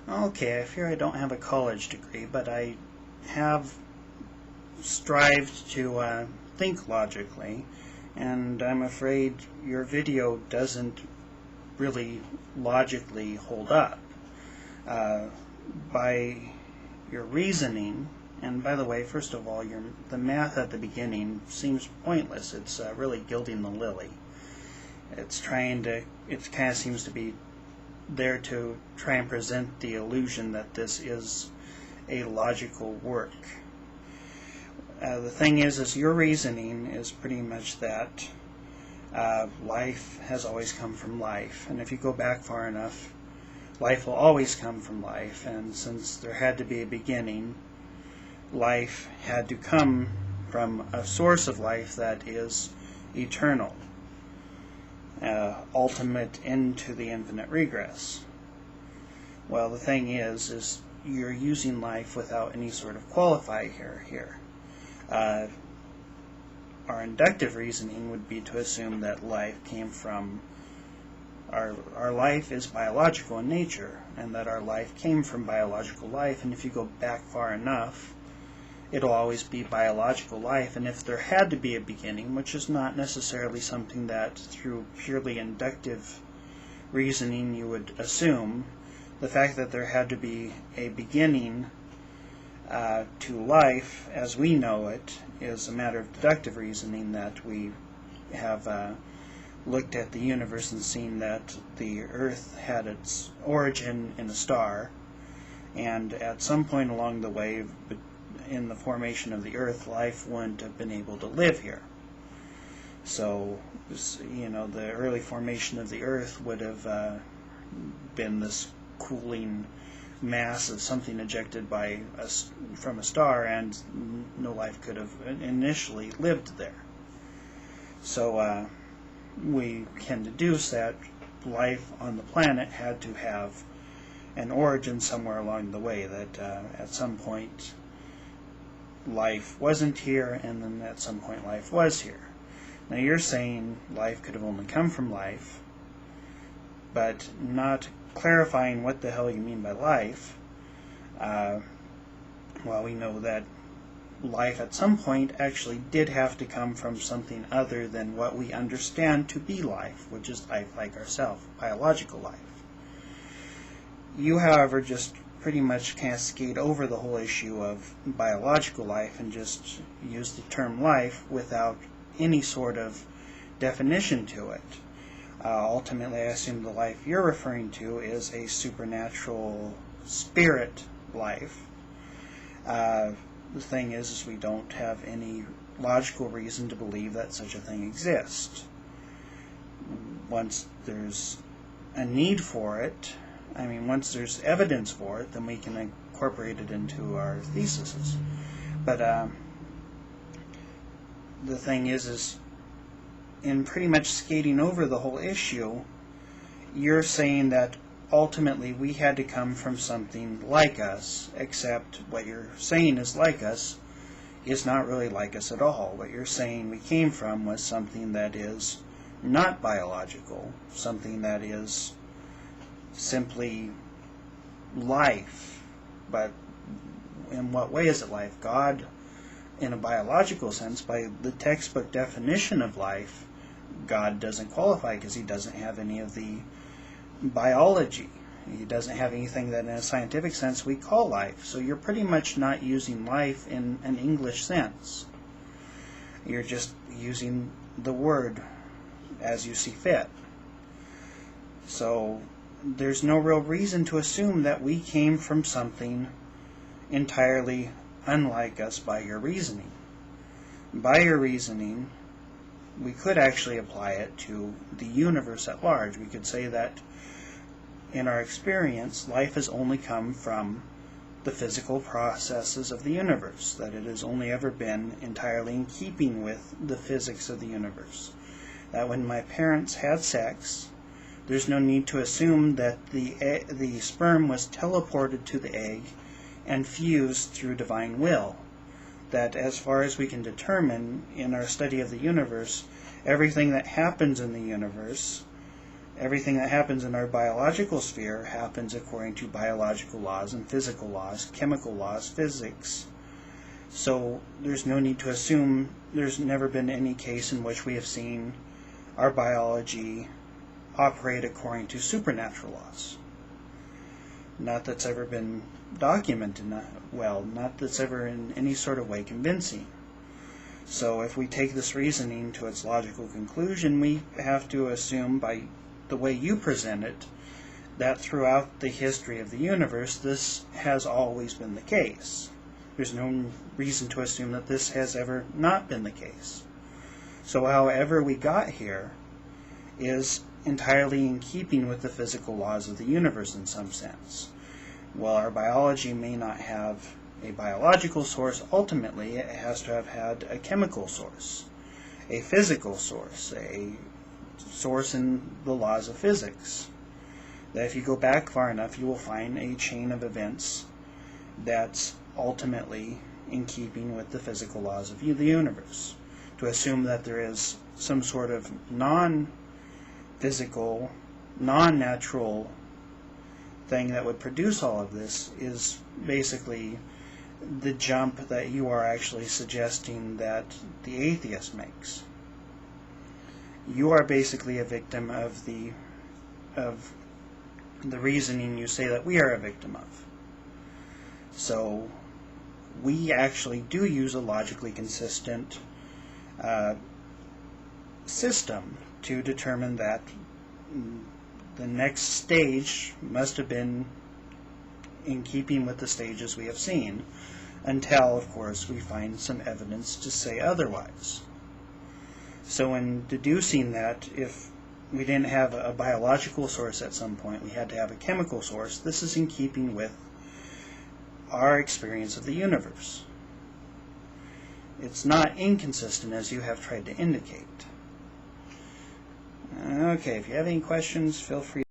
Okay, I fear I don't have a college degree, but I have strived to think logically, and I'm afraid your video doesn't really logically hold up. Uh, by your reasoning, and by the way, first of all, the math at the beginning seems pointless. It's really gilding the lily. It kind of seems to be there to try and present the illusion that this is a logical work. The thing is your reasoning is pretty much that life has always come from life, and if you go back far enough, life will always come from life, and since there had to be a beginning, life had to come from a source of life that is eternal, ultimate into the infinite regress. Well, the thing is you're using life without any sort of qualifier here. Our inductive reasoning would be to assume that life came from our life is biological in nature, and that our life came from biological life, and if you go back far enough, it'll always be biological life. And if there had to be a beginning, which is not necessarily something that through purely inductive reasoning you would assume, the fact that there had to be a beginning to life as we know it is a matter of deductive reasoning, that we have looked at the universe and seen that the Earth had its origin in a star, and at some point along the way in the formation of the Earth, life wouldn't have been able to live here. So, the early formation of the Earth would have been this cooling mass of something ejected from a star, and no life could have initially lived there. So we can deduce that life on the planet had to have an origin somewhere along the way, that at some point life wasn't here, and then at some point life was here. Now you're saying life could have only come from life, but not clarifying what the hell you mean by life. Well, we know that life at some point actually did have to come from something other than what we understand to be life, which is life like ourselves, biological life. You, however, just pretty much cascade over the whole issue of biological life and just use the term life without any sort of definition to it. Ultimately, I assume the life you're referring to is a supernatural spirit life. The thing is we don't have any logical reason to believe that such a thing exists. Once there's a need for it, once there's evidence for it, then we can incorporate it into our theses. But the thing is in pretty much skating over the whole issue, you're saying that ultimately we had to come from something like us, except what you're saying is like us is not really like us at all. What you're saying we came from was something that is not biological, something that is simply life. But in what way is it life? God, in a biological sense, by the textbook definition of life, God doesn't qualify because he doesn't have any of the biology. He doesn't have anything that in a scientific sense we call life. So you're pretty much not using life in an English sense. You're just using the word as you see fit. So there's no real reason to assume that we came from something entirely unlike us by your reasoning. By your reasoning, we could actually apply it to the universe at large. We could say that in our experience, life has only come from the physical processes of the universe, that it has only ever been entirely in keeping with the physics of the universe. That when my parents had sex, there's no need to assume that the sperm was teleported to the egg and fused through divine will. That as far as we can determine in our study of the universe, everything that happens in the universe everything that happens in our biological sphere happens according to biological laws and physical laws, chemical laws, physics. So there's no need to assume. There's never been any case in which we have seen our biology operate according to supernatural laws. Not that's ever been documented, not that's ever in any sort of way convincing. So if we take this reasoning to its logical conclusion, we have to assume, by the way you present it, that throughout the history of the universe, this has always been the case. There's no reason to assume that this has ever not been the case. So however we got here is entirely in keeping with the physical laws of the universe in some sense. While our biology may not have a biological source, ultimately it has to have had a chemical source, a physical source, a source in the laws of physics. That if you go back far enough, you will find a chain of events that's ultimately in keeping with the physical laws of the universe. To assume that there is some sort of non-physical, non-natural thing that would produce all of this is basically the jump that you are actually suggesting that the atheist makes. You are basically a victim of the reasoning you say that we are a victim of. So we actually do use a logically consistent system to determine that the next stage must have been in keeping with the stages we have seen, until, of course, we find some evidence to say otherwise. So in deducing that, if we didn't have a biological source at some point, we had to have a chemical source, this is in keeping with our experience of the universe. It's not inconsistent as you have tried to indicate. Okay, if you have any questions, feel free